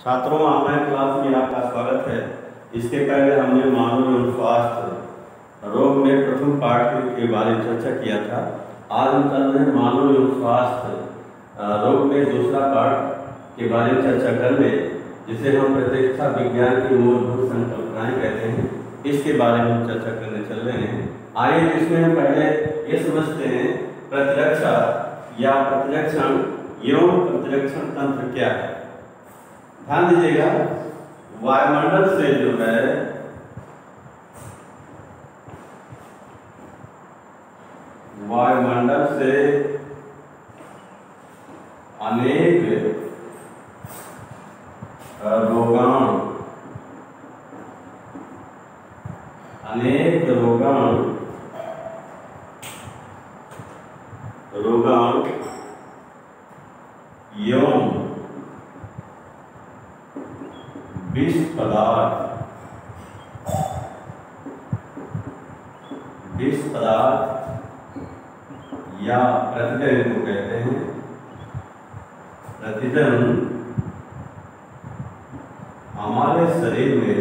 छात्रों, online class में आपका स्वागत है। इसके पहले हमने मानव एवं स्वास्थ्य रोग में प्रथम पाठ के बारे में चर्चा किया था। आज हम कर रहे हैं मानव एवं स्वास्थ्य रोग में दूसरा पाठ के बारे में चर्चा करने, जिसे हम प्रतिरक्षा विज्ञान की मूलभूत संकल्पनाएं कहते हैं। इसके बारे में हम चर्चा करने चल रहे हैं। आइए इसमें हम पहले ये समझते हैं प्रतिरक्षा या प्रतिरक्षण एवं प्रतिरक्षण तंत्र क्या है। ध्यान दीजिएगा, वायुमंडल से जो है वायुमंडल से अनेक रोगाणु एवं विष पदार्थ या प्रतिजन को कहते हैं। प्रतिजन हमारे शरीर में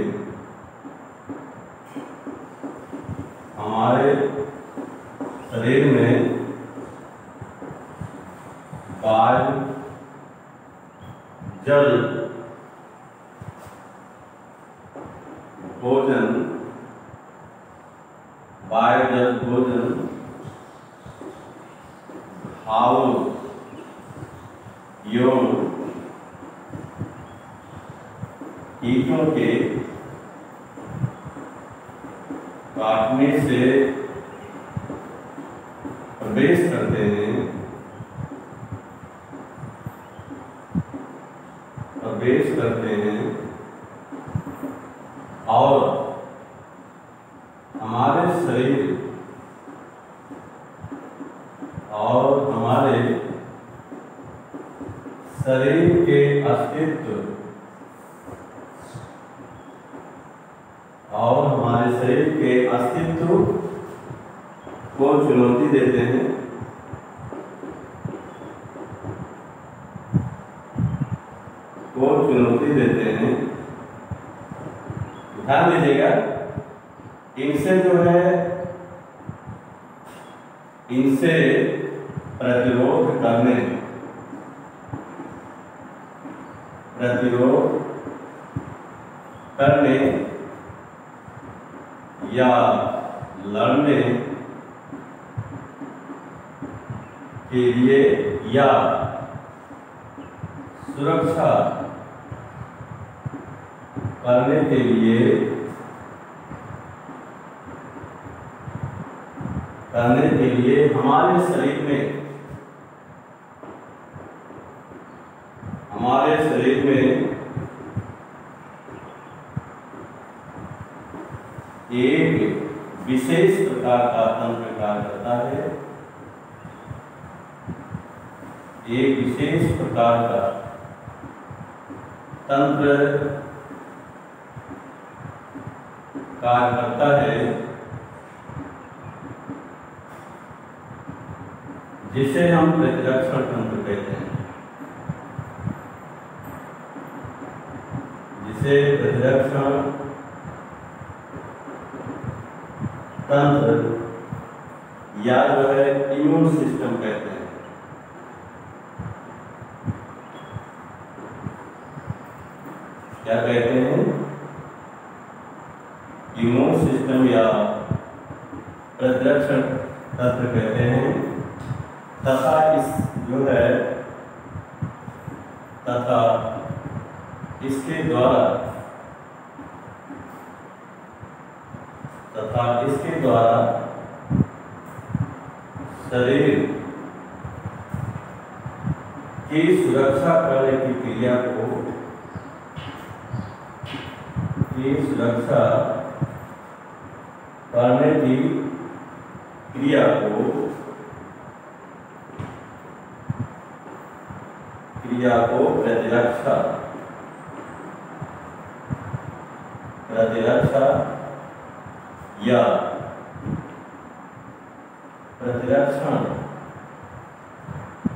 वायु, जल, भोजन, घाव एवं कीटों के काटने से प्रवेश करते हैं और हमारे शरीर के अस्तित्व को चुनौती देते हैं। ध्यान दीजिएगा, इनसे प्रतिरोध करने या लड़ने के लिए या सुरक्षा करने के लिए हमारे शरीर में एक विशेष प्रकार का तंत्र कार्य करता है। जिसे हम प्रतिरक्षण तंत्र कहते हैं। प्रतिरक्षण तंत्र या जो है इम्यून सिस्टम कहते हैं। क्या कहते हैं? इम्यून सिस्टम या प्रतिरक्षण तंत्र कहते हैं। तथा इसके द्वारा शरीर की सुरक्षा करने की क्रिया को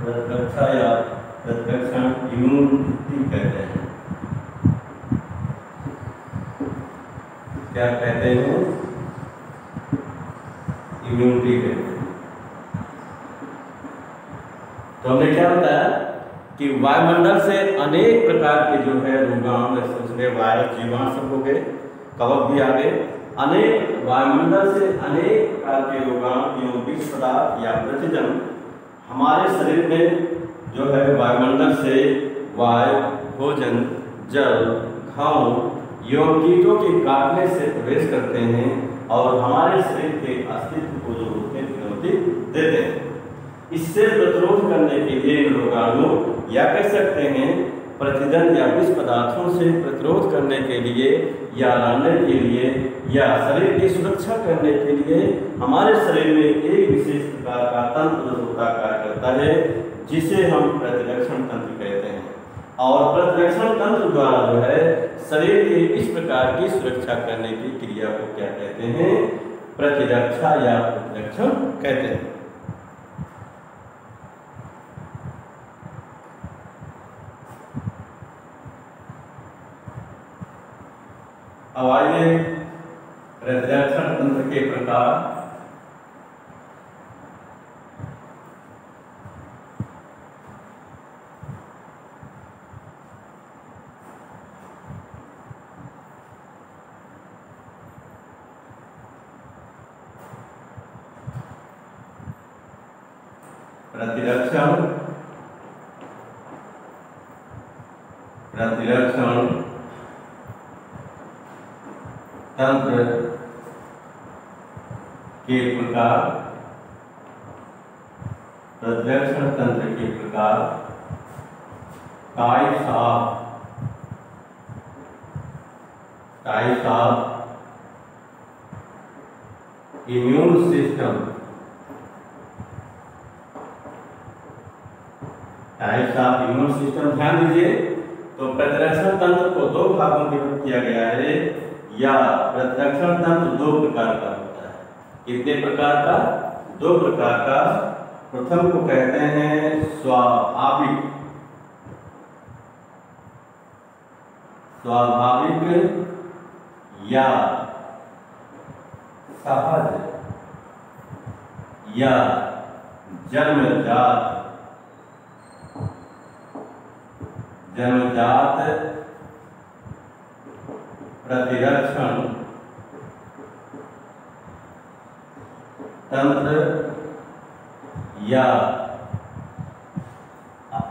प्रतिरक्षा या प्रतिरक्षण इम्यूनिटी कहते हैं। क्या कहते हैं, इम्यूनिटी कहते हैं। तो हमने क्या बताया कि वायुमंडल से अनेक प्रकार के जो है रोगाणु, उसमें वायरस, जीवाणु सब हो गए, कवक भी आ गए, अनेक वायुमंडल से अनेक प्रकार के रोगाणु, विष पदार्थ या प्रतिजन हमारे शरीर में जो है वायुमंडल से वायु, भोजन, जल, घाव एवं कीटों के काटने से प्रवेश करते हैं और हमारे शरीर के अस्तित्व को जो चुनौती देते हैं। इससे प्रतिरोध करने के लिए इन रोगाणुओं या कह सकते हैं प्रतिजन या विष पदार्थों से प्रतिरोध करने के लिए या लड़ने के लिए या शरीर की सुरक्षा करने के लिए हमारे शरीर में एक विशेष प्रकार का तंत्र होता कार्य करता है, जिसे हम प्रतिरक्षण तंत्र कहते हैं। और प्रतिरक्षण तंत्र द्वारा जो है शरीर की इस प्रकार की सुरक्षा करने की क्रिया को क्या कहते हैं, प्रतिरक्षा या प्रतिरक्षण कहते हैं। अब आइए प्रतिरक्षण तंत्र के प्रकार। प्रतिरक्षण तंत्र के प्रकार। प्रतिरक्षण तंत्र के प्रकार types of immune system. Types of immune system, ध्यान दीजिए। तो प्रतिरक्षण तंत्र को दो भागों में किया गया है, या प्रतिरक्षण तंत्र दो प्रकार का होता है। कितने प्रकार का? दो प्रकार का। प्रथम को कहते हैं स्वाभाविक या सहज या जन्मजात प्रतिरक्षण तंत्र या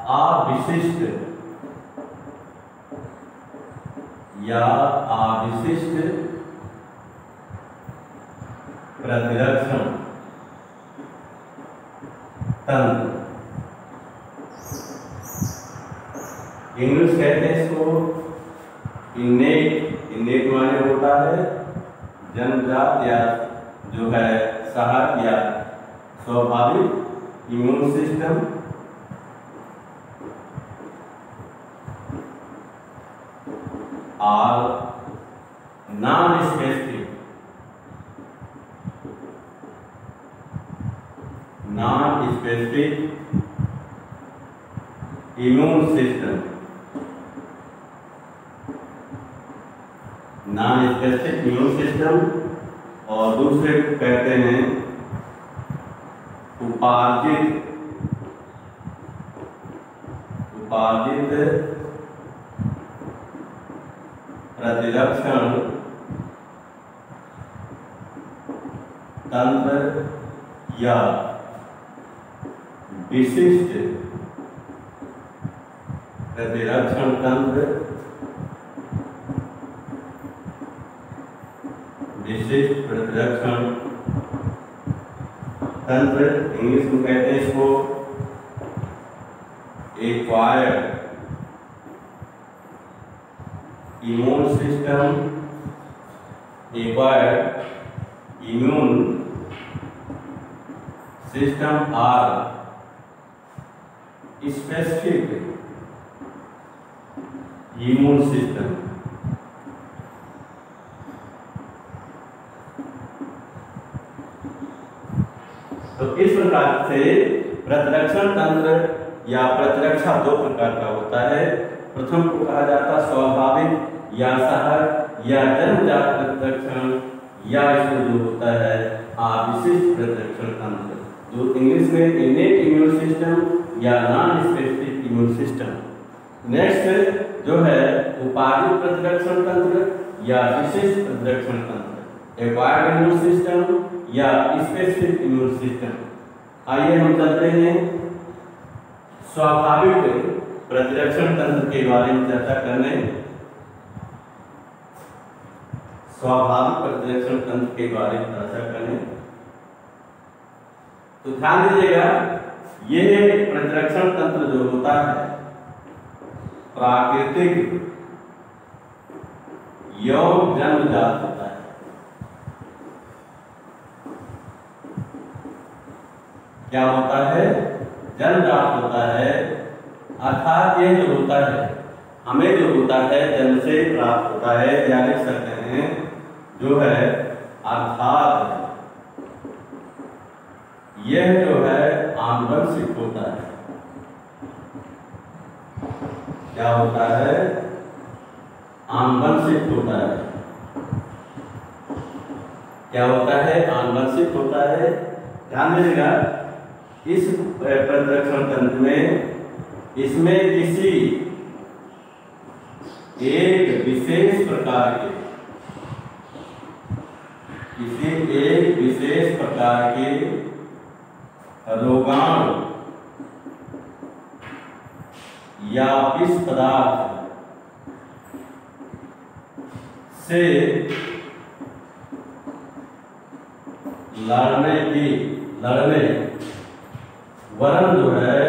अविशिष्ट प्रतिरक्षण तंत्र। इंग्लिश कहते हैं इसको इनेट माने होता है जन्मजात या जो है सहज या स्वाभाविक इम्यून सिस्टम। और non specific immune system. Non specific immune system और दूसरे कहते हैं उपार्जित प्रतिरक्षण तंत्र या विशिष्ट प्रतिरक्षण तंत्र। विशिष्ट प्रतिरक्षण तंत्र इंग्लिश में कहते हैं इसको acquired immune system, acquired immune system और स्पेसिफिक इम्यून सिस्टम। तो इस प्रकार से प्रतिरक्षण तंत्र या प्रतिरक्षा दो प्रकार का होता है। प्रथम को कहा जाता है स्वाभाविक या सहज या जन्मजात प्रतिरक्षण या इसमें जो होता है अविशिष्ट प्रतिरक्षण तंत्र, जो इंग्लिश में इनेट इम्यून सिस्टम या non specific immune system. Next जो है उपार्जित प्रतिरक्षण तंत्र या विशिष्ट प्रतिरक्षण तंत्र, एक्वायर्ड इम्यून सिस्टम या स्पेसिफिक इम्यून सिस्टम। आइए हम चलते हैं स्वाभाविक प्रतिरक्षण तंत्र के बारे में चर्चा करने। स्वाभाविक प्रतिरक्षण तंत्र के बारे में चर्चा करने तो ध्यान दीजिएगा, यह प्रतिरक्षण तंत्र जो होता है प्राकृतिक यौन जन्मजात होता है। क्या होता है? जन्मजात होता है, अर्थात ये जो होता है हमें जो होता है जन्म से प्राप्त होता है, या लिख सकते हैं जो है अर्थात यह जो है आनुवंशिक होता है। क्या होता है? आनुवंशिक होता है। क्या होता है? आनुवंशिक होता है। ध्यान दीजिएगा, इस प्रतिरक्षण तंत्र में इसमें किसी एक विशेष प्रकार के रोगाणु या विष पदार्थ से लड़ने वरन जो है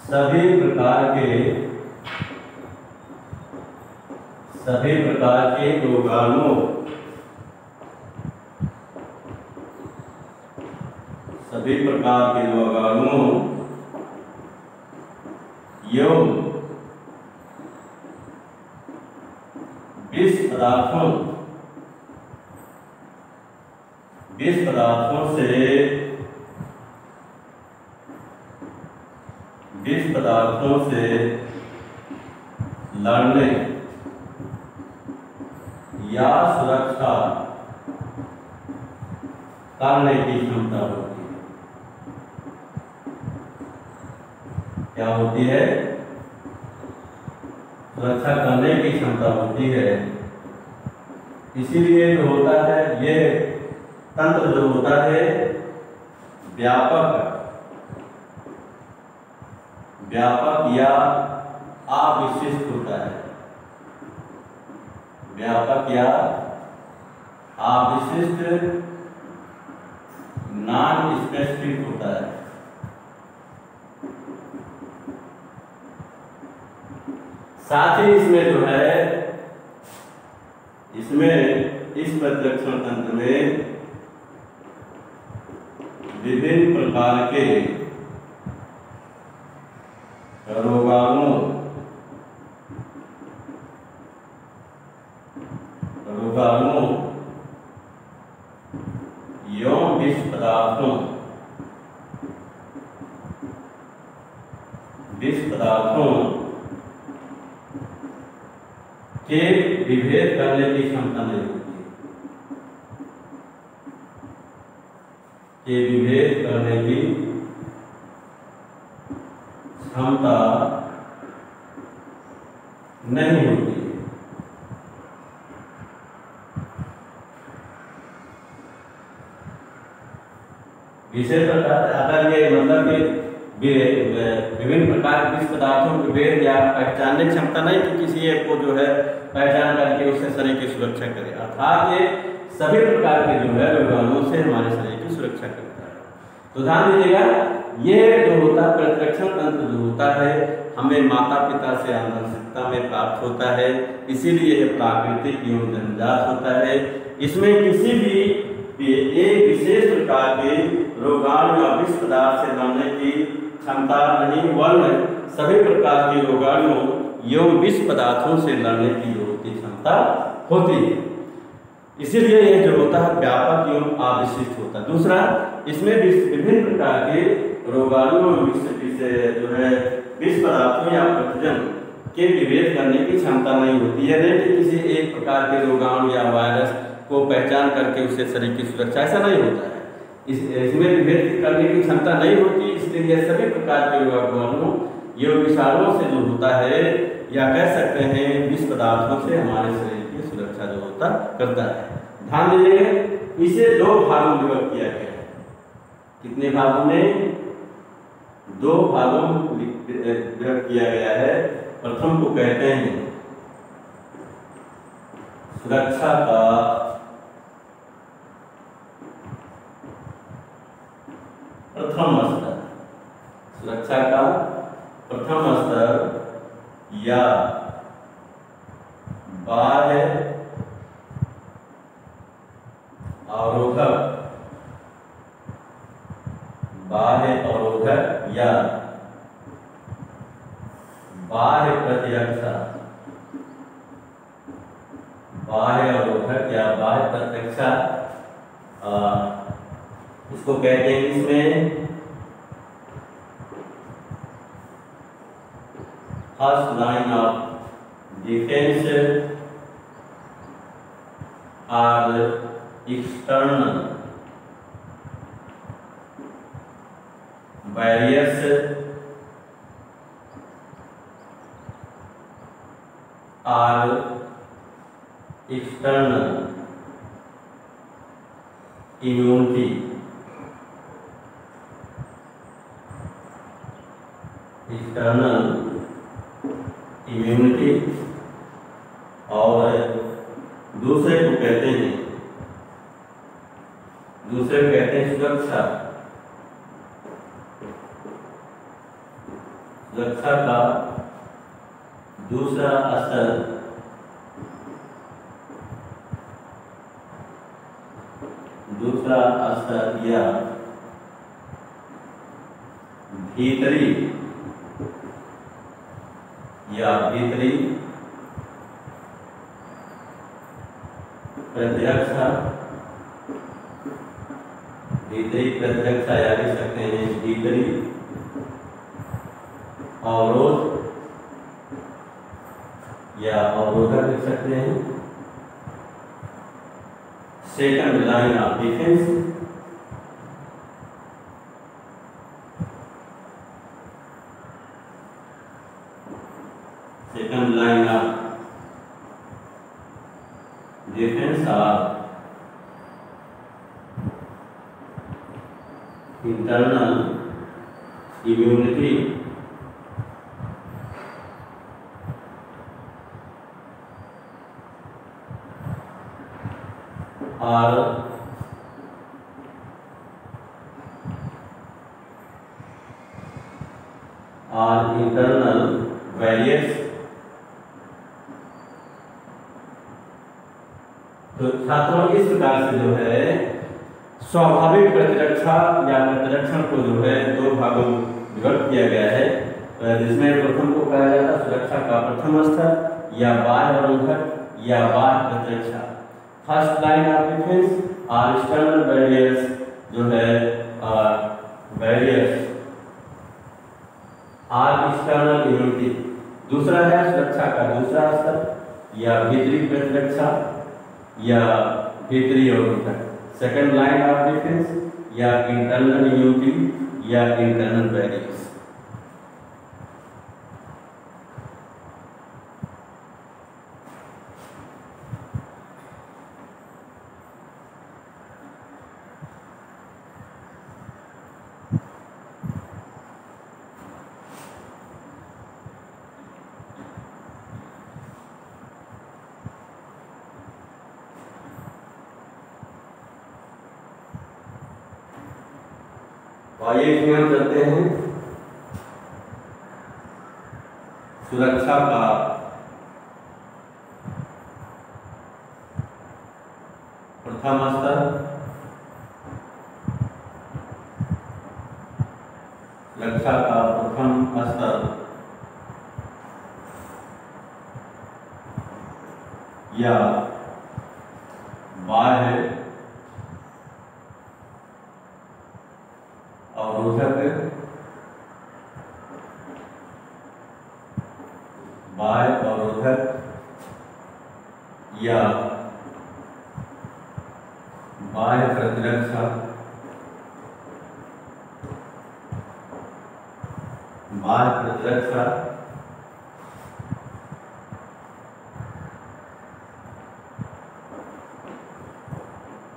सभी प्रकार के रोगाणु एवं विष पदार्थों से लड़ने या सुरक्षा करने की क्षमता होती है। क्या होती है? सुरक्षा करने की क्षमता होती है। इसीलिए जो होता है ये तंत्र जो होता है व्यापक या अविशिष्ट होता है। व्यापक या अविशिष्ट नॉन स्पेसिफिक होता है। साथ ही इसमें जो है इस प्रतिरक्षण तंत्र में विभिन्न प्रकार के रोगाणु एवं विष पदार्थों के विभेद करने की क्षमता नहीं होती है। के विभेद करने की क्षमता नहीं होती है। विशेष प्रकार अगर ये मतलब कि विभिन्न प्रकार के विष पदार्थों के भेद या पहचानने की क्षमता नहीं कि किसी एक को जो है पहचान करके उससे शरीर की सुरक्षा करे, अर्थात ये सभी प्रकार के जो है रोगाणुओं से हमारे शरीर की सुरक्षा करता है। तो ध्यान दीजिएगा, ये जो होता है प्रतिरक्षण तंत्र जो होता है हमें माता पिता से आनुवंशिकता में प्राप्त होता है, इसीलिए यह प्राकृतिक एवं जन्मजात होता है। इसमें किसी भी एक विशेष प्रकार के रोगाणु या विष पदार्थ से लड़ने की क्षमता नहीं, वरन सभी प्रकार के रोगाणु एवं विष पदार्थों से लड़ने की क्षमता होती है। इसीलिए यह जो होता है व्यापक एवं अविशिष्ट होता है। दूसरा, इसमें विभिन्न प्रकार के रोगाणु जो है विष पदार्थों या प्रतिजन के विभेद करने की क्षमता नहीं होती है। नहीं कि किसी एक प्रकार के रोगाणु या वायरस को पहचान करके उससे शरीर की सुरक्षा, ऐसा नहीं होता है। इसमें विभेद करने की क्षमता नहीं होती, इसलिए सभी प्रकार के रोगाणु ये विषाणुओं से जो होता है, या कह सकते हैं विष पदार्थों से हमारे शरीर की सुरक्षा जो होता करता है। ध्यान दीजिए, इसे दो भागों में विभक्त किया गया है। कितने भागों में? दो भागों में विभक्त किया गया है। प्रथम को कहते हैं सुरक्षा का प्रथम स्तर, सुरक्षा का प्रथम स्तर या बाह्य अवरोधक, बाह्य अवरोधक या बाह्य प्रतिरक्षा, बाह्य अवरोधक या बाह्य प्रतिरक्षा, इसको कहते हैं इसमें first line of defence are external barriers are external immunity, external immunity, और दूसरे को कहते हैं सुरक्षा, सुरक्षा का दूसरा स्तर या भीतरी प्रतिरक्षा, भीतरी प्रतिरक्षा या कह सकते हैं भीतरी अवरोध या अवरोधक लिख सकते हैं। Second line of defence, second line of defence are internal immunity, और इंटरनल बैरियर्स। तो छात्रों इस प्रकार से जो है स्वाभाविक प्रतिरक्षा या प्रतिरक्षण को जो है दो भागों में विभक्त किया गया है, जिसमें प्रथम को कहा जाता है सुरक्षा का प्रथम स्तर या बाह्य अवरोधक या बाह्य प्रतिरक्षा। फर्स्ट लाइन ऑफ डिफेंस और एक्सटर्नल बैरियर्स जो है बैरियर्स और एक्सटर्नल इम्यूनिटी। दूसरा है सुरक्षा का दूसरा स्तर या भीतरी प्रतिरक्षा या भीतरी अवरोधक। सेकंड लाइन ऑफ डिफेंस या इंटरनल इम्यूनिटी या इंटरनल बैरियर्स। आइए हम चलते हैं सुरक्षा का प्रथम स्तर, सुरक्षा का प्रथम स्तर या बाह्य अवरोधक बाह्य अवरोधक या बाह्य प्रतिरक्षा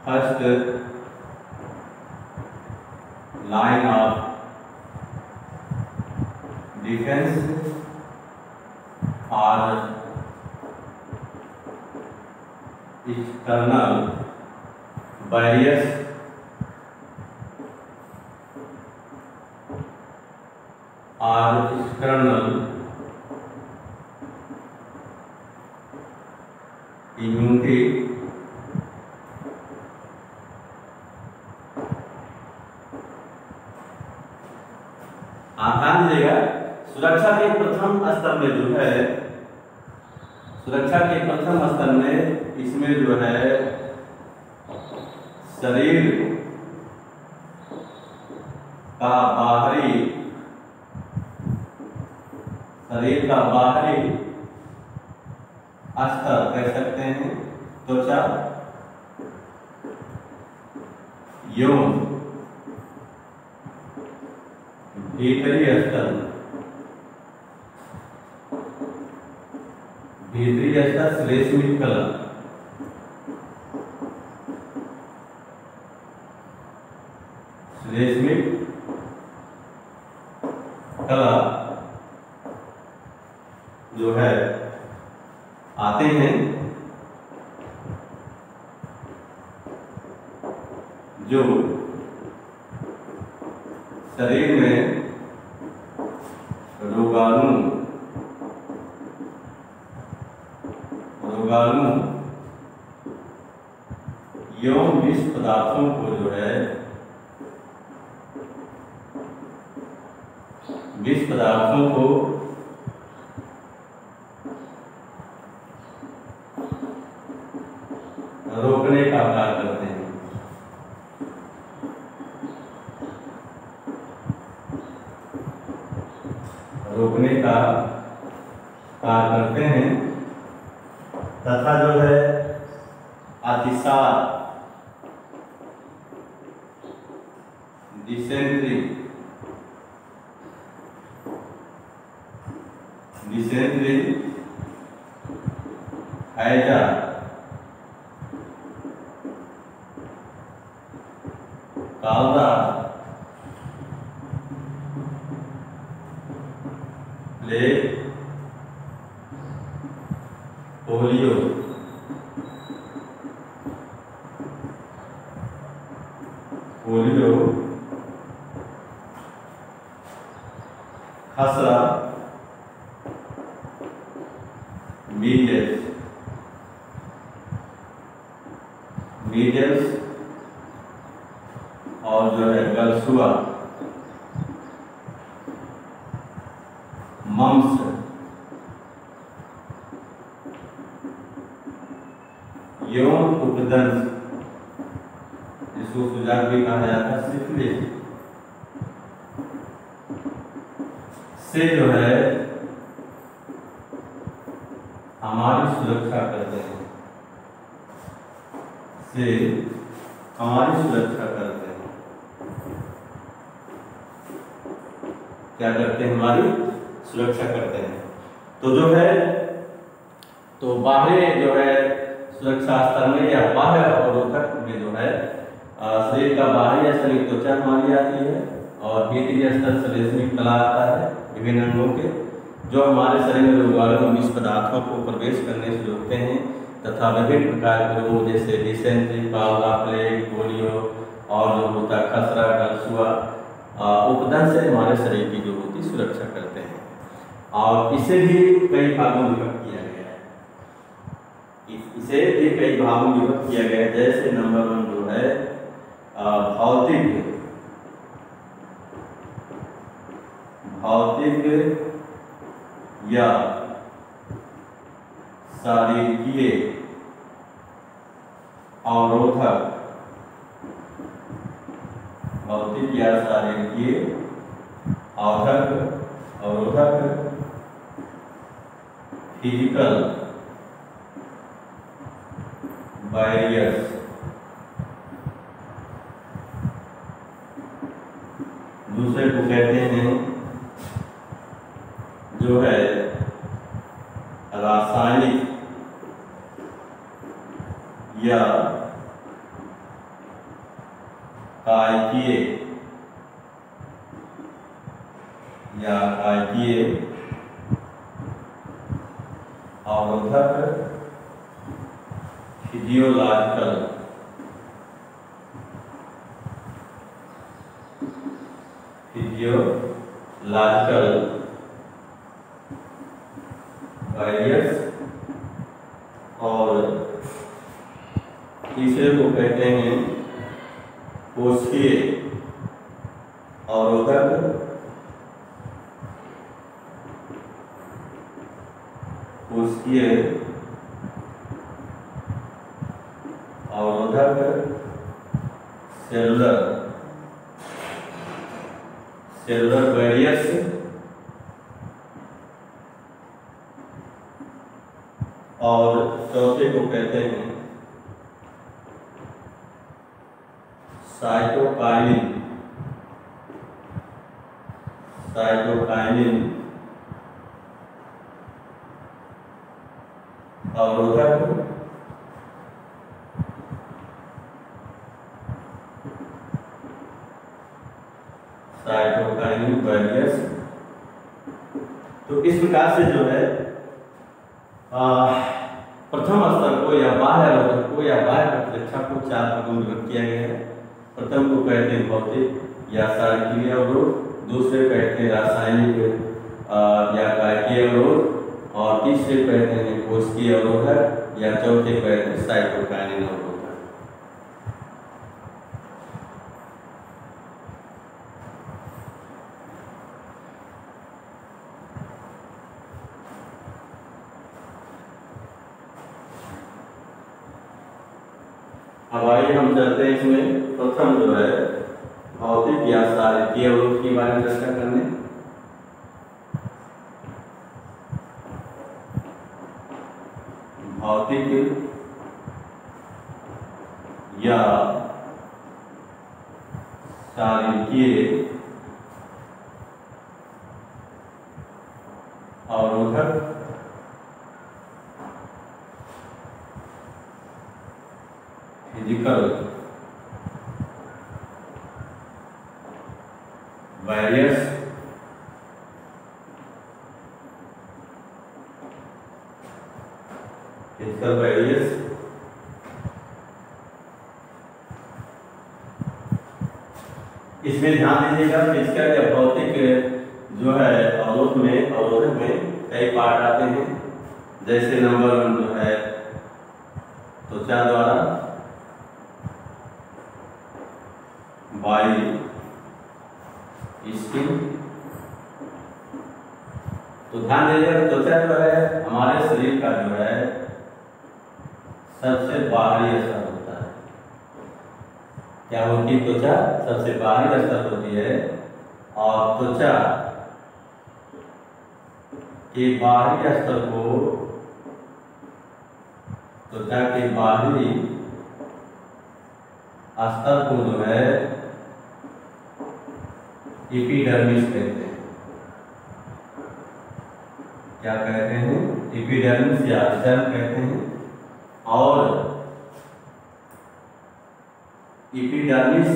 फर्स्ट लाइन ऑफ डिफेंस और एक्सटर्नल बैरियर्स और एक्सटर्नल इम्यूनिटी ध्यान दीजिएगा। सुरक्षा के प्रथम स्तर में जो है, सुरक्षा के प्रथम स्तर में इसमें जो है शरीर का बाहरी स्तर कह सकते हैं त्वचा एवं भीतरी स्तर श्लेष्मिक कला जो है आते हैं, जो शरीर में रोगाणु एवं विष पदार्थों को जो है रोकने का कार्य करते हैं। तथा जो है अतिसार, डिसेंट्री हैजा, कालरा, प्लेग, पोलियो, खसरा, मीजल्स और जो है गलसुआ, मम्स, यौन उपदंश जिसको सुजाक भी कहा जाता है, सिफिलिस से जो है हमारी सुरक्षा करते हैं, क्या करते हैं? हमारी सुरक्षा करते हैं। तो जो है बाहरी जो है सुरक्षा स्तर में या बाह्य अवरोधक में जो है शरीर का बाहरी स्तर त्वचा मानी जाती है और भीतरी स्तर श्लेष्मिक कला आता है विभिन्न अंगों के, जो हमारे शरीर में रोगाणु विष पदार्थों को प्रवेश करने से रोकते हैं तथा विभिन्न प्रकार के रोगों जैसे डिसेंट्री, कालरा, प्लेग, पोलियो और जो होता है खसरा, गलसुआ, उपदंश से हमारे शरीर की जो होती सुरक्षा करते हैं। और इसे भी कई भागों में विभक्त किया गया है, जैसे नंबर 1 जो है भौतिक या शारीरिक अवरोधक, फिजिकल बैरियर्स, दूसरे को कहते हैं जो है रासायनिक या कायिकीय अवरोधक, फिजियोलॉजिकल बैरियर्स, और तीसरे को कहते हैं कोशिकीय अवरोधक, सेलुलर बैरियर्स, और चौथे को कहते हैं साइटोकाइनिन अवरोधक, साइटोकाइनिन बैरियर्स। तो इस प्रकार से जो है प्रथम स्तर को या बाह्य अवरोधक को या बाह्य प्रतिरक्षा को 4 भागों में विभक्त किया गया है। प्रथम को कहते हैं भौतिक या शारीरिक अवरोध, दूसरे कहते हैं रासायनिक या कायिकीय अवरोध, और तीसरे कहते हैं कोशिकीय अवरोधक, या चौथे कहते हैं साइटोकाइनिन अवरोधक। अब आइए हम चलते हैं इसमें प्रथम जो है भौतिक या शारीरिक अवरोध के बारे में चर्चा करने। भौतिक या शारीरिक अवरोधक फिजिकल बैरियर्स, इसमें ध्यान दीजिएगा फिजिकल या भौतिक जो है अवरोधक में कई पार्ट आते हैं। जैसे नंबर 1 जो है त्वचा द्वारा, बाई स्किन। तो ध्यान दीजिएगा त्वचा जो है हमारे शरीर का जो है सबसे बाहरी स्तर होता है। क्या होती है? त्वचा सबसे बाहरी स्तर होती है, और त्वचा के बाहरी स्तर को, त्वचा के बाहरी स्तर को जो है एपिडर्मिस कहते हैं। क्या कहते हैं? एपिडर्मिस या स्टर्म कहते हैं। और एपिडर्मिस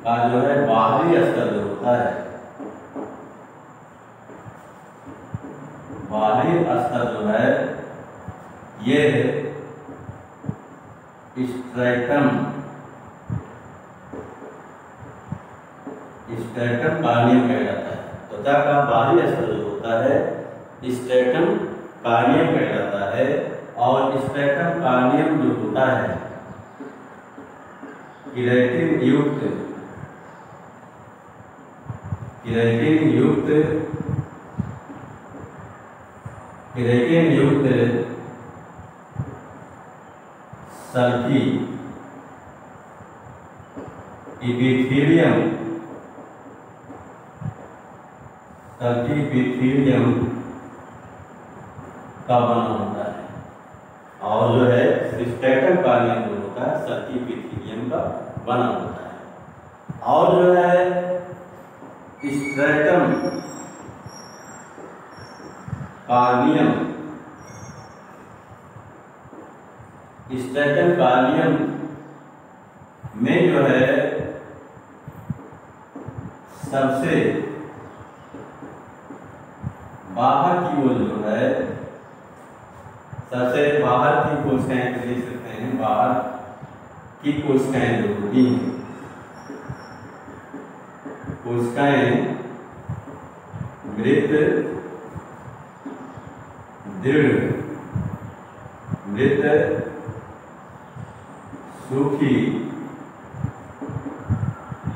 का जो है बाहरी स्तर जो होता है, बाहरी स्तर जो है ये स्ट्रैटम कार्नियम कहा जाता है। त्वचा का बाहरी स्तर जो होता है स्ट्रैटम कार्नियम कहा जाता है। और स्ट्रैटम कार्नियम जो होता है केराटिन युक्त सल्फी एपिथेलियम सर्किपिथीलियम का बना होता है, और जो है स्ट्रैटम कार्नियम जो होता है सर्किपिथीलियम का बना होता है। और जो है स्ट्रैटम कार्नियम, स्ट्रैटम कार्नियम में जो है सबसे बाहर की ओर जो है, सबसे बाहर की कोशिकाएं देख सकते हैं, बाहर की कोशिकाएं जो होती हैं, कोशिकाएं मृत, दृढ़, मृत, सूखी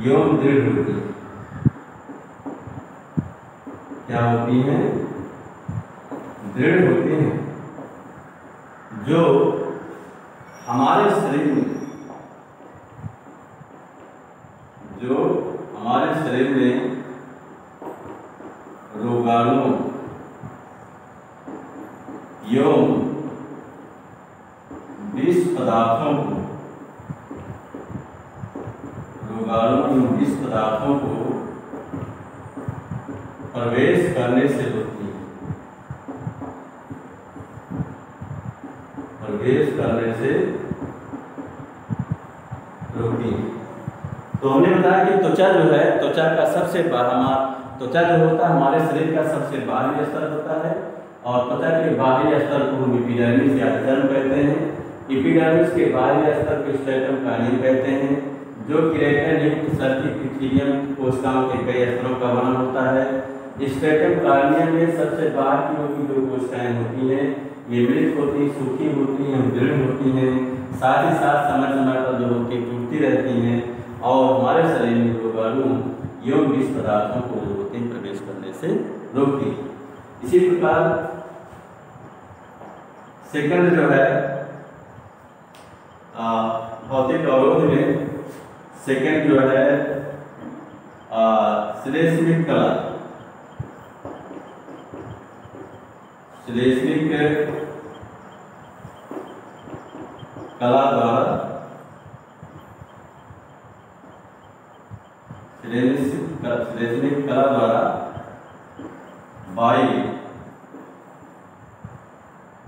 एवं दृढ़ होती है। क्या होती हैं? दृढ़ होती हैं, जो हमारे शरीर में, जो हमारे शरीर में रोगाणुओं एवं विष पदार्थों को, रोगाणुओं एवं विष पदार्थों को प्रवेश करने से रोकती है, प्रवेश करने से रोकती है। तो हमने बताया कि त्वचा जो है, त्वचा का सबसे त्वचा जो होता है हमारे शरीर का सबसे बाहरी स्तर होता है, और त्वचा के बाहरी स्तर को हम एपिडर्मिस या चर्म कहते हैं। एपिडर्मिस के बाहरी स्तर को स्ट्रैटम कार्नियम कहते हैं, जो केराटिन युक्त सर्किपिथीलियम कोशिकाओं के कई स्तरों का बना होता है। स्ट्रैटम कार्नियम में सबसे बाहर की ओर की जो कोशिकाएं होती हैं, ये मृत होती, सूखी होती हैं, दृढ़ होती हैं, साथ ही साथ समय समय पर जो होती टूटती रहती हैं, और हमारे शरीर में रोगाणु एवं विष पदार्थों को जो होते हैं प्रवेश करने से रोकती है। इसी प्रकार सेकंड जो है भौतिक अवरोध में सेकंड जो है श्लेष्मिक कला, श्लेष्मिक कला द्वारा, श्लेष्मिक कला द्वारा by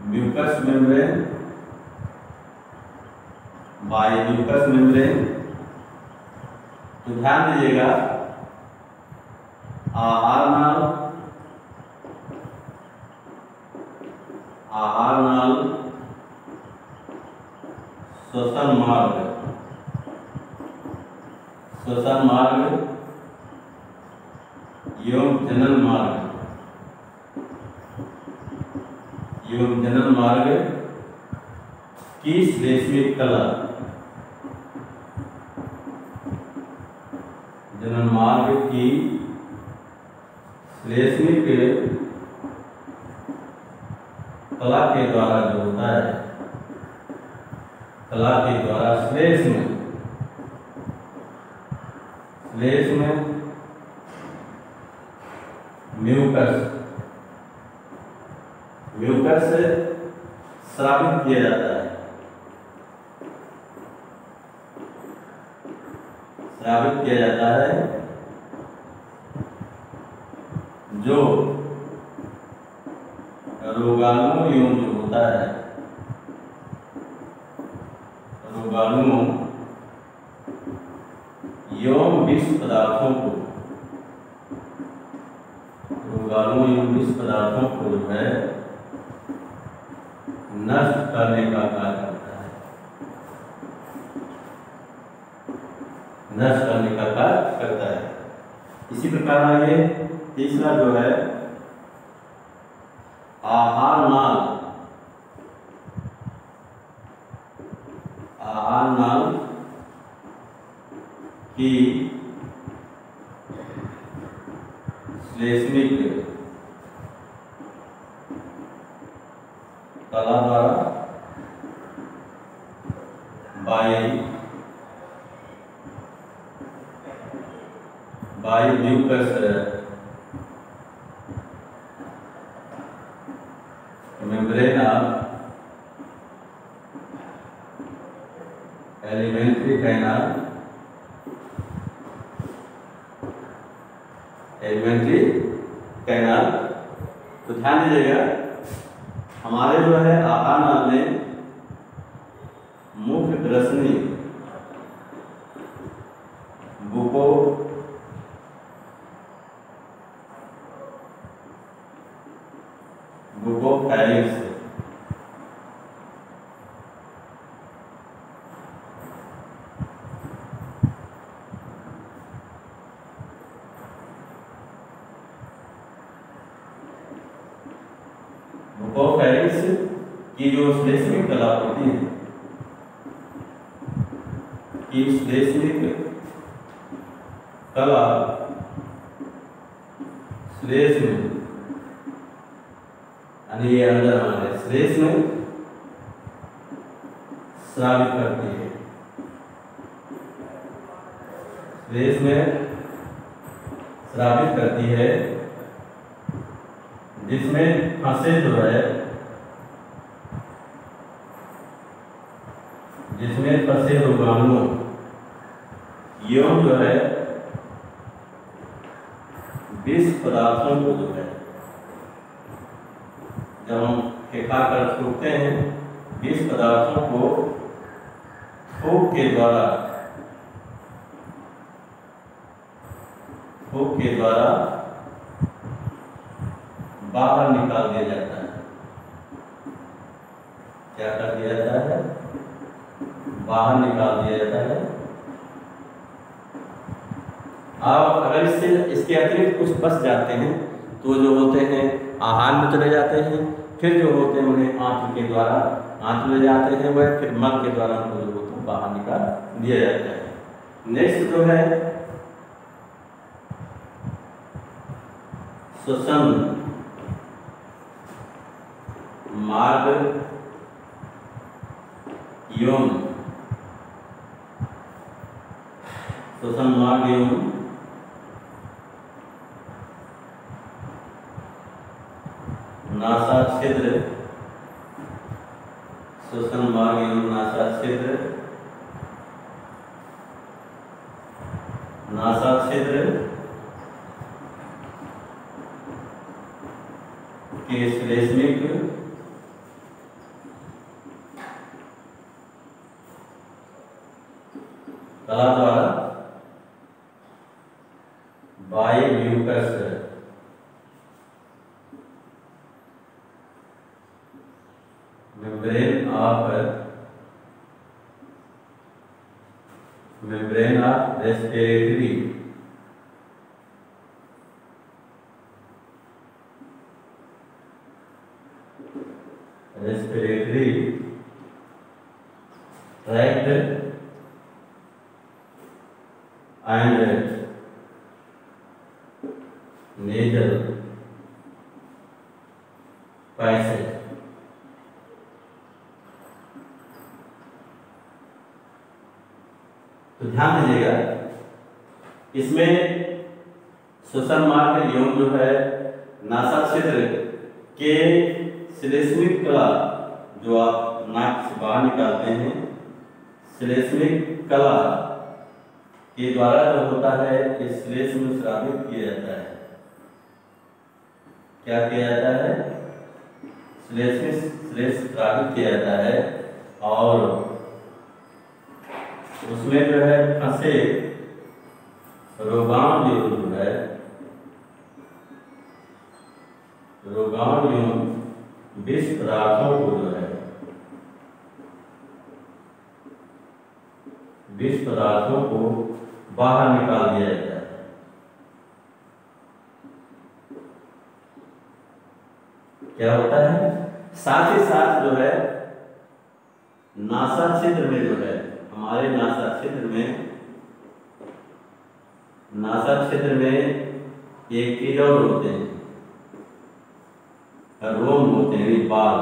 mucus membrane, by mucus membrane. तो ध्यान दीजिएगा, आहार नाल श्वसन मार्ग एवं जनन मार्ग की श्लेष्मिक कला, जनन मार्ग की श्लेष्मिक कला के द्वारा जो होता है, कला के द्वारा श्लेष्म म्यूकस से स्रावित किया जाता है, स्रावित किया जाता है, जो रोगाणु एवं जो होता है, रोगाणुओं एवं विष पदार्थों को, रोगाणुओं एवं विष पदार्थों को जो है नष्ट करने का कार्य करता है, नष्ट करने का कार्य करता है। इसी प्रकार आगे तीसरा जो है आहार नाल की श्लेष्मिक कला द्वारा बाई म्यूकस एलिमेंट्री कैनाल। तो ध्यान दीजिएगा, हमारे जो है आहार नाल में मुख्य ग्रसनी बुको बुकोफैरिंक्स बुकोफैरिंक्स की जो श्लेष्मिक कला होती है, कि श्लेष्मिक कला श्लेष्म यानी ये अंदर हमारे श्लेष्म स्रावित करती है, श्लेष्म स्रावित करती है, जिसमें फंसे जो है, जिसमें फंसे रोगाणु एवं जो है विष पदार्थों को जो है, जब हम फेंका कर थूकते हैं, विष पदार्थों को थूक के द्वारा बाहर निकाल दिया जाता है। क्या कर दिया जाता है? बाहर निकाल दिया जाता है। अब अगर इसके अतिरिक्त कुछ बच जाते हैं तो जो होते हैं आहार में चले जाते हैं, फिर जो होते हैं उन्हें आंत के द्वारा आंत ले जाते हैं, वह फिर मल के द्वारा उनको जो होता है बाहर निकाल दिया जाता है। नेक्स्ट जो है श्वसन मार्ग एवं श्वसन मार्ग एवं नासा छिद्र, श्वसन मार्ग एवं नासा छिद्र, नासा छिद्र के श्लेष्मिक कला द्वारा बाह्य mucus membrane of respiratory tract and nasal passage। तो ध्यान दीजिएगा, इसमें श्वसन मार्ग एवं जो है नासा क्षेत्र के श्लेष्मिक कला जो आप नाक से बाहर निकालते हैं, श्लेष्मिक कला के द्वारा जो होता है इस श्लेष्म स्रावित किया जाता है। क्या किया जाता है? श्लेष्म स्रावित किया जाता है और उसमें जो है फंसे रोगाणु जो है, रोगाणु विष पदार्थों को जो है, विष पदार्थों को बाहर निकाल दिया जाता है। क्या होता है? साथ ही साथ जो है नासा छिद्र में जो है, हमारे नासा क्षेत्र में एक कीड़ों होते हैं, रोम होते हैं, बाल,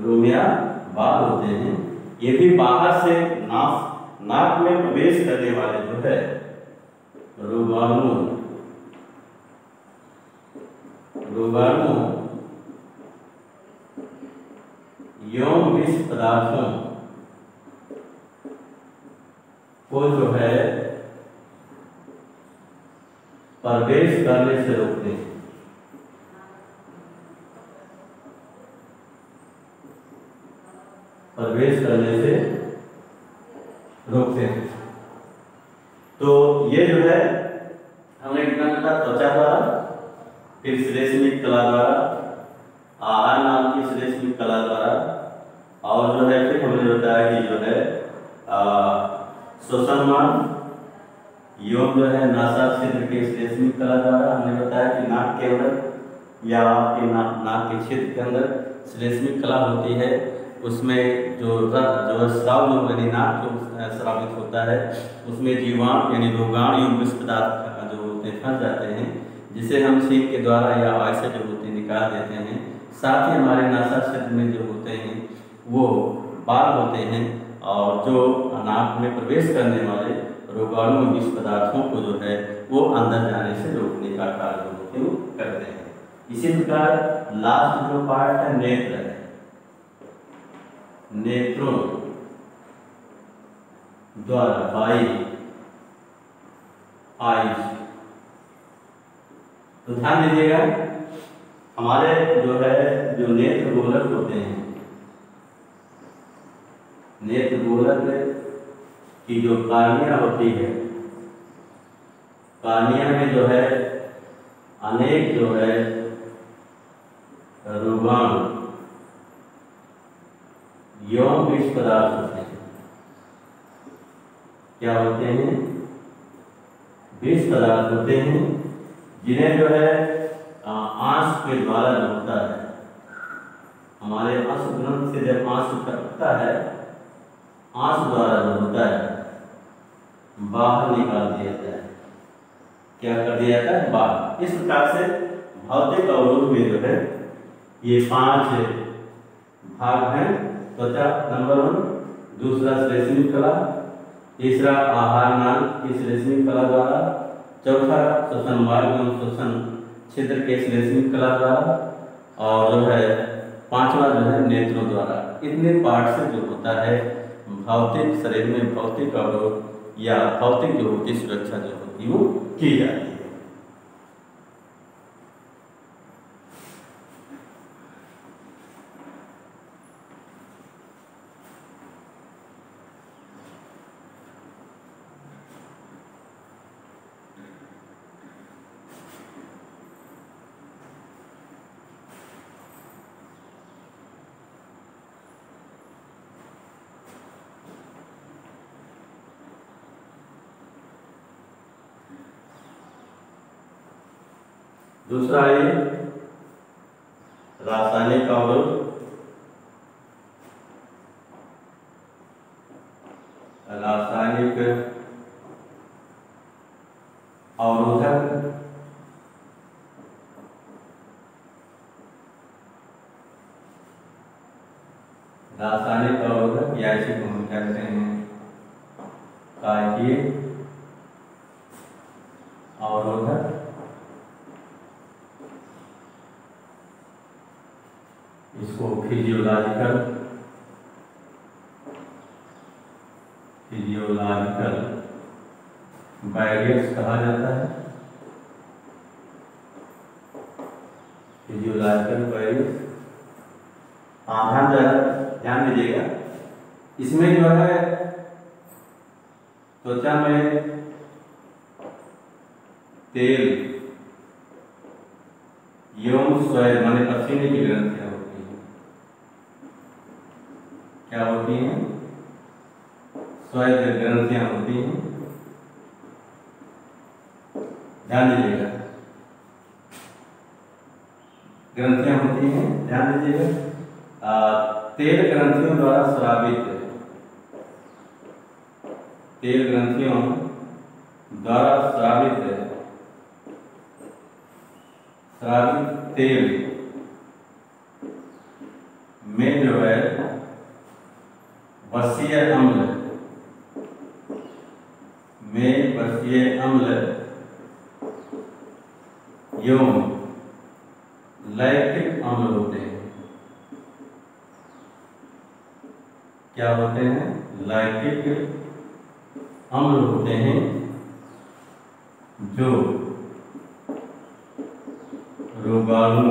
रोमिया बाल होते हैं। ये भी बाहर से नाक में प्रवेश करने वाले जो है रोगाणु यौन विष पदार्थों को जो है प्रवेश करने से रोकते हैं। प्रवेश करने से रोकते हैं। तो ये जो है हमने कितना बताया, त्वचा द्वारा, फिर श्लेष्मिक कला द्वारा, आहार नाम की श्लेष्मिक कला द्वारा, और जो है फिर हमने बताया कि जो है श्वसन मार्ग एवं जो है नासा क्षेत्र के श्लेष्मिक कला द्वारा। हमने बताया कि नाक के अंदर या आपके नाक के क्षेत्र के अंदर श्लेष्मिक कला होती है, उसमें जो स्राव जो यानी नाक जो स्रावित होता है उसमें जीवाणु यानी रोगाणु एवं विष पदार्थ जो होते हैं फंस जाते हैं, जिसे हम सींग के द्वारा या ऐसे जो होते हैं निकाल देते हैं। साथ ही हमारे नासा क्षेत्र में जो होते हैं वो बाल होते हैं, और जो नाक में प्रवेश करने वाले रोगाणु विष पदार्थों को जो है वो अंदर जाने से रोकने का कार्य जो होते हैं वो करते हैं। इसी प्रकार लास्ट जो पार्ट है नेत्र है, नेत्रों द्वारा बाई आईज। तो ध्यान दीजिएगा, हमारे जो है जो नेत्र गोलक होते हैं, नेत्र गोलक की जो कार्निया होती है, कार्निया में जो है अनेक जो है रोगाणु यौन विष पदार्थ होते हैं। क्या होते हैं? विष पदार्थ होते हैं, जिन्हें जो है आंस के द्वारा जो होता है, हमारे आंसू ग्रंथ से जब आंसू टपकता है, आंसू द्वारा जो होता है बाहर निकाल दिया जाता है। क्या कर दिया जाता है? बाहर। इस प्रकार से भौतिक अवरोध में जो है ये 5 भाग हैं। त्वचा नंबर 1, दूसरा श्लेष्मिक कला, तीसरा आहार नाल की श्लेष्मिक कला द्वारा, चौथा श्वसन मार्ग एवं श्वसन क्षेत्र के श्लेष्मिक कला द्वारा, और जो है 5वां जो है नेत्रों द्वारा। इतने पार्ट से जो होता है भौतिक शरीर में भौतिक अवरोध या भौतिक जो होती सुरक्षा जो होती है वो की जाती है। दूसरा है रासायनिक अवरोध। रासायनिक अवरोधक रासायनिक अवरोधक या इसे हम कहते हैं कार्य अवरोधक। इसको फिजियोलॉजिकल बैरियर्स कहा जाता है। Physiological barriers. ध्यान दीजिएगा, इसमें जो है त्वचा में तेल एवं स्वेद माने पसीने की ग्रंथियां होती हैं। क्या होती हैं? स्वेद ग्रंथियां होती हैं। ध्यान दीजिएगा, ग्रंथियां होती हैं, ध्यान दीजिएगा। तेल ग्रंथियों द्वारा स्रावित, तेल ग्रंथियों द्वारा स्रावित तेल में जो है वसीय अम्ल एवं लैक्टिक अम्ल होते हैं। क्या होते हैं? लैक्टिक अम्ल होते हैं, जो रोगाणु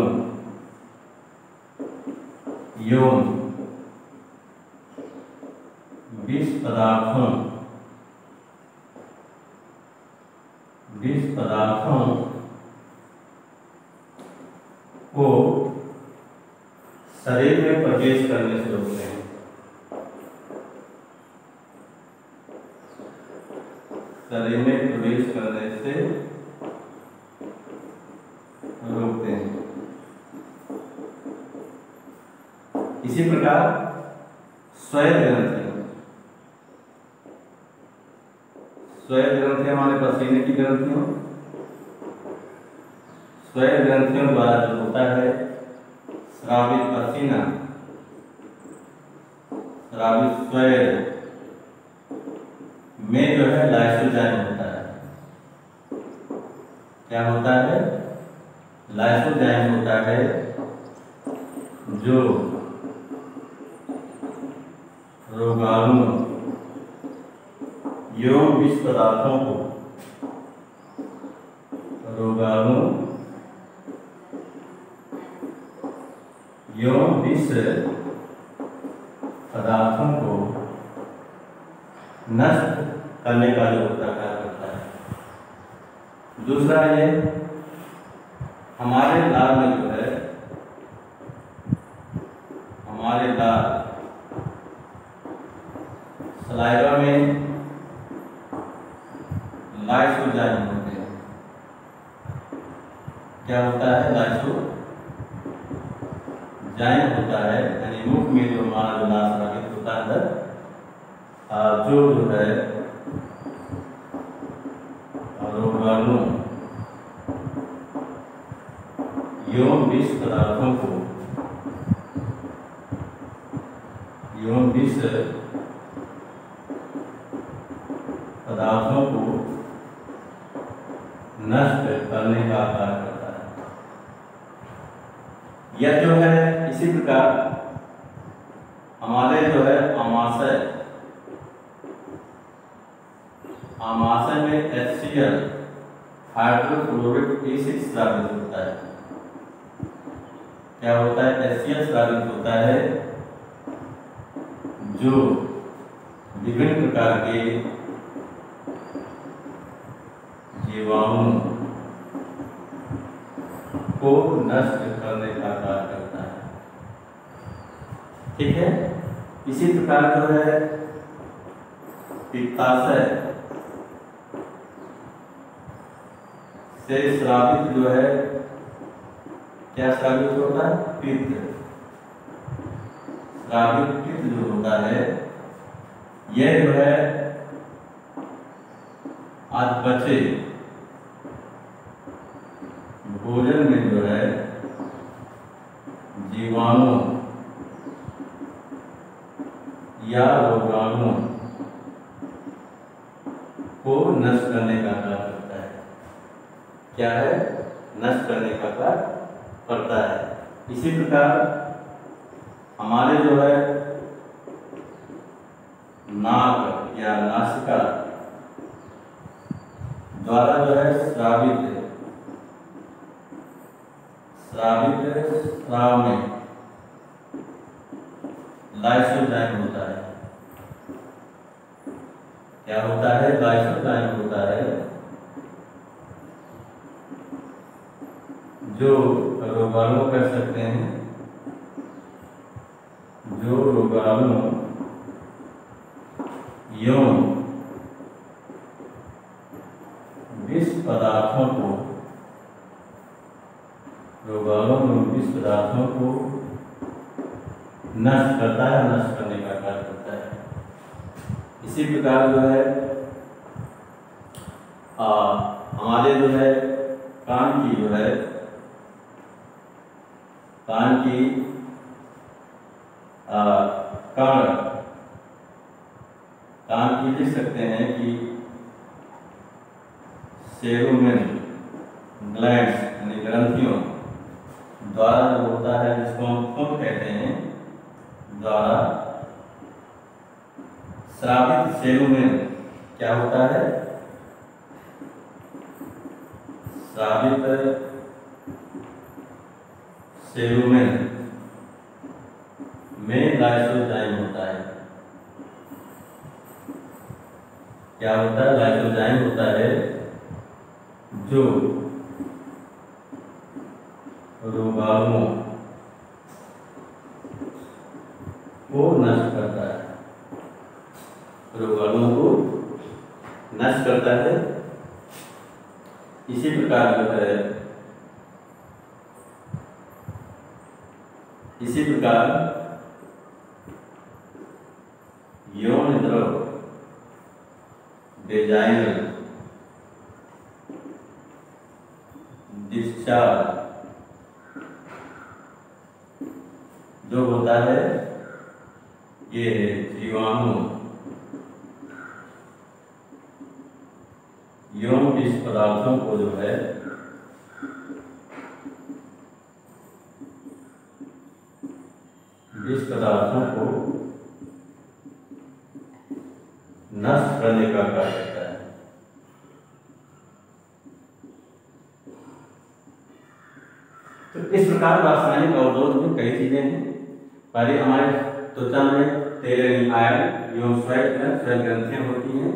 एवं विष पदार्थों को शरीर में प्रवेश करने से रोकते हैं। शरीर में प्रवेश करने से रोकते हैं। इसी प्रकार श्वेत ग्रंथि हमारे पसीने की ग्रंथियों, श्वेत ग्रंथियों द्वारा जो होता है स्रावित पसीना, स्रावित श्वेत में जो है लाइसोजाइम होता है। क्या होता है? लाइसोजाइम होता है जो रोगाणु एवं विष पदार्थों को नष्ट करने का जो कार्य करता है। दूसरा ये हमारे लार में जो है, हमारे लार सलाइवा में लाइसोजाइम होते हैं। क्या होता है? लाइसोजाइम होता है, यानी मुख में जो हमारा जो नाश स्रावित होता है जो है रोगाणु एवं विष पदार्थों को नष्ट करने का कार्य करता है। यह जो है इसी प्रकार हमारे जो है आमाशय में HCl हाइड्रोक्लोरिक एसिड स्रावित होता है। क्या होता है? HCl स्रावित होता है जो विभिन्न प्रकार के जीवाणु को नष्ट करने का कार्य करता है। ठीक है। इसी प्रकार जो है पित्ताशय से स्रावित जो है, क्या स्रावित होता है? पित्त। स्रावित पित्त जो होता है यह जो है आज बचे भोजन में जो है जीवाणु या रोगाणु को नष्ट करने का कार्य करता है। क्या है? नष्ट करने का कार्य करता है। इसी प्रकार हमारे जो है नाक या नासिका द्वारा जो है स्रावित स्राव में लाइसोजाइम होता है। क्या होता है? लाइसोजाइम होता है जो रोगाणु कर सकते हैं, जो रोगाणु एवं विष पदार्थों को नष्ट करता है, नष्ट करने का कार्य करता है। इसी प्रकार जो है हमारे जो है कान की लिख सकते हैं कि सेरुमेन ग्लैंड्स यानी ग्रंथियों द्वारा जो होता है, जिसको हम फुंक कहते हैं, द्वारा स्रावित सेरुमेन क्या होता है? स्रावित सेलुमेन में लाइसोजाइम होता है। क्या होता है? लाइसोजाइम होता है जो रोगाणुओं को नष्ट करता है, रोगाणुओं को नष्ट करता है। इसी प्रकार जो है, इसी प्रकार यौन द्रव वेजाइनल डिस्चार्ज जो होता है, ये जीवाणु यौन विष पदार्थों को जो है विष पदार्थों को नष्ट करने का कार्य करता है। तो इस प्रकार रासायनिक अवरोध में कई चीजें हैं। पहले हमारे त्वचा में तेल आयन एवं श्वेत ग्रंथियां होती हैं।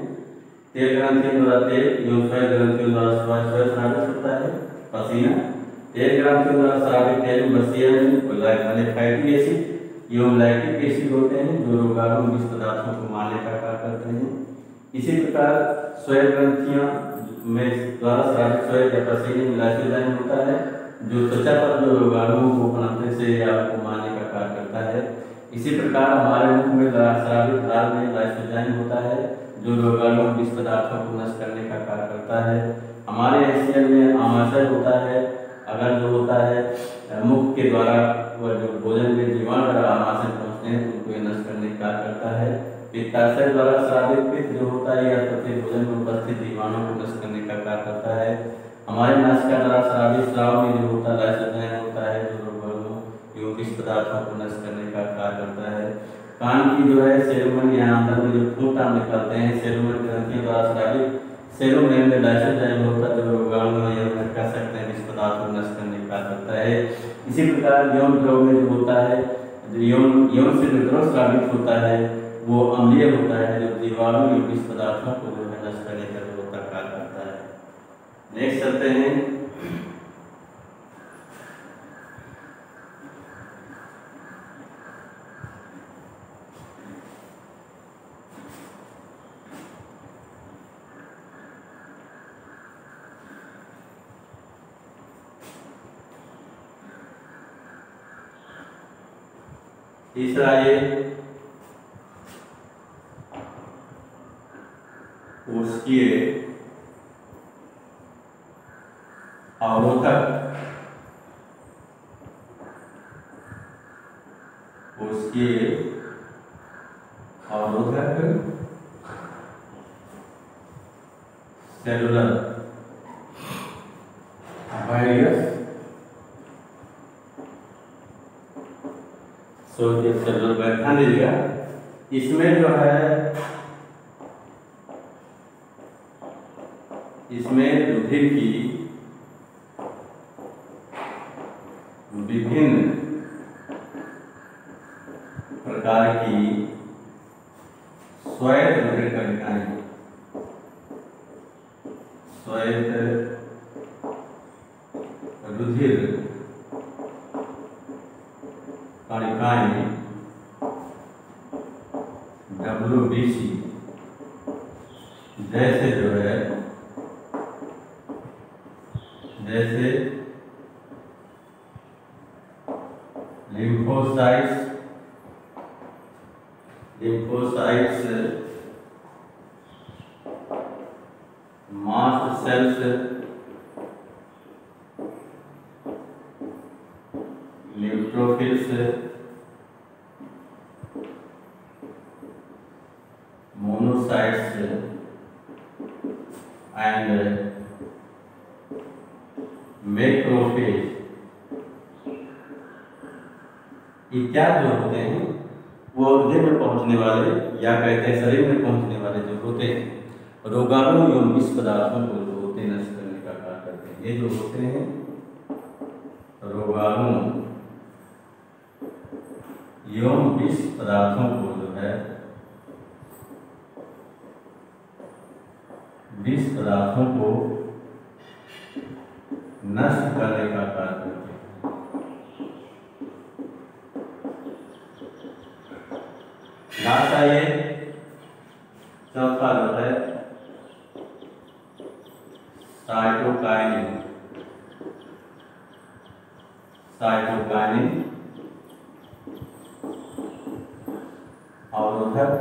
तेल ग्रंथियों द्वारा तेल एवं श्वेत ग्रंथियों द्वारा श्वेत स्रावित होता है, पसीना। तेल ग्रंथियों द्वारा स्रावित तेल में फैटी एसिड एवं लैक्टिक एसिड होते हैं जो रोगाणु विष पदार्थों को मारने का कार्य करते हैं। इसी प्रकार श्वेत ग्रंथियां में द्वारा स्रावित श्वेत या पसीने में लाइसोजाइम होता है जो त्वचा पर जो रोगाणुओं को पनपने से या को मारने का कार्य करता है। इसी प्रकार हमारे मुख में स्रावित लाल में लाइसोजाइम होता है जो रोगाणु विष पदार्थों को नष्ट करने का कार्य करता है। हमारे एसियन में आमाशय होता है, अगर जो होता है मुख के द्वारा वह जो भोजन में जीवाणु अगर आमाशय पहुंचते हैं तो उनको नष्ट करने का कार्य करता है। पित्ताशय द्वारा स्रावित पित्त जो होता है या पचे भोजन में उपस्थित जीवाणु को नष्ट करने का कार्य करता है। हमारे नासिका द्वारा स्रावित स्राव में जो होता है लाइसोजाइम होता है जो रोगाणु एवं विष पदार्थों को नष्ट करने का कार्य करता है। कान की जो है सेलुमेन, यहाँ अंदर में जो फूंटा निकलते हैं सेलुमेन ग्रंथियों द्वारा स्रावित सेलुमेन में लाइसोजाइम होता है जो रोगाणु या कह सकते हैं विष पदार्थों को नष्ट करने का कार्य करता है। इसी प्रकार यौन द्रव में जो होता है, जो यौन से जो द्रव स्रावित होता है वो अम्लीय होता है जो जीवाणु या विष पदार्थों को जो है नष्ट करने का जो कार्य करता है। नेक्स्ट चलते हैं। तीसरा ये कोशिकीय अवरोधक, कोशिकीय अवरोधक सेलुलर वायरस सेलुलर ध्यान दीजिएगा। इसमें जो है, इसमें रुधिर की विभिन्न प्रकार की श्वेत रुधिर कणिकाएं, श्वेत रुधिर कणिकाएं WBC जैसे जो है, जैसे lymphocytes, mast cells, neutrophils, monocytes and macrophage इत्यादि जो होते हैं वो हृदय में पहुंचने वाले या कहते हैं शरीर में पहुंचने वाले जो होते हैं रोगाणु एवं विष पदार्थों को जो होते नष्ट करने का कार्य करते हैं। ये जो होते हैं रोगाणु एवं विष पदार्थों को जो है विष पदार्थों को नष्ट करने का कार्य करते हैं। लास्ट आइए चौथा जो है साइटोकाइनिन। साइटोकाइनिन अवरोधक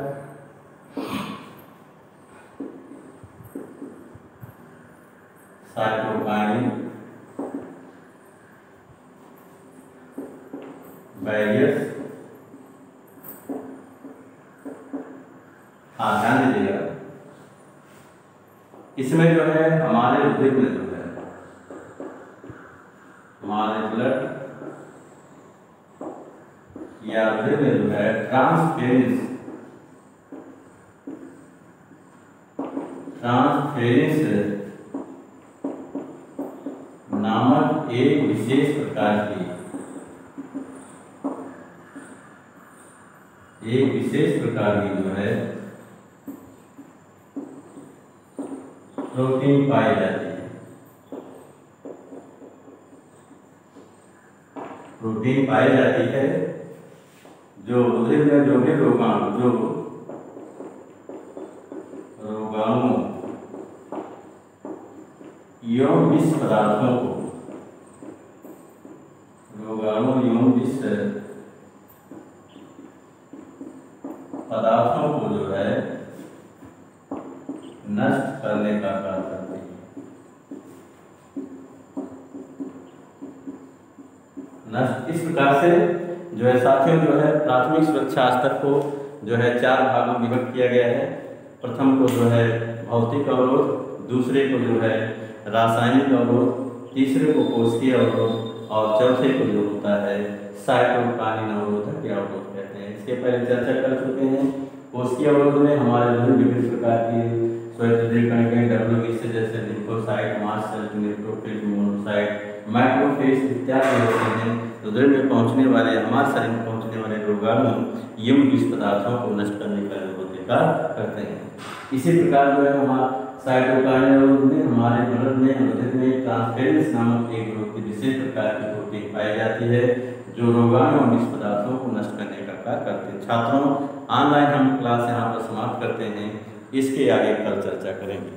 साइटोकाइनिन बैरियर्स। ध्यान दीजिएगा, इसमें जो है हमारे उद्योग में जो है हमारे ब्लड या उद्योग में जो है ट्रांसफेरेंस नामक एक विशेष प्रकार की जो है प्रोटीन पाई जाती है। प्रोटीन पाई जाती है जो उदर में जो भी रोगाणु एवं विष पदार्थों को जो है नष्ट करने का कार्य करते हैं। नष्ट इस प्रकार से जो है साथियों जो है प्राथमिक सुरक्षा स्तर को जो है 4 भागों में विभक्त किया गया है। प्रथम को जो है भौतिक अवरोध, दूसरे को जो है रासायनिक अवरोध, तीसरे को कोशिकीय अवरोध और चौथे को जो होता है साइटोकाइनिन अवरोधक या अवरोध कहते हैं। इसके पहले चर्चा कर चुके हैं। कोशिकीय अवरोध में हमारे विभिन्न प्रकार की कणिकाएं डब्ल्यूबीसी जैसे lymphocyte, mast cell, neutrophil, monocyte, macrophage इत्यादि होते हैं। हृदय में पहुंचने वाले हमारे शरीर में पहुंचने वाले रोगाणु एवं विष पदार्थों को नष्ट करने का कार्य करते हैं। इसी प्रकार जो है हमारा साइटोकाइनिन अवरोध में हमारे ब्लड में हृदय में ट्रांसफेरेंस नामक एक ग्रुप की विशेष प्रकार की प्रोटीन पाई जाती है जो रोगाणु और विष पदार्थों को नष्ट करने का कार्य करते हैं। छात्रों, ऑनलाइन हम क्लास यहाँ पर समाप्त करते हैं। इसके आगे कल चर्चा करेंगे।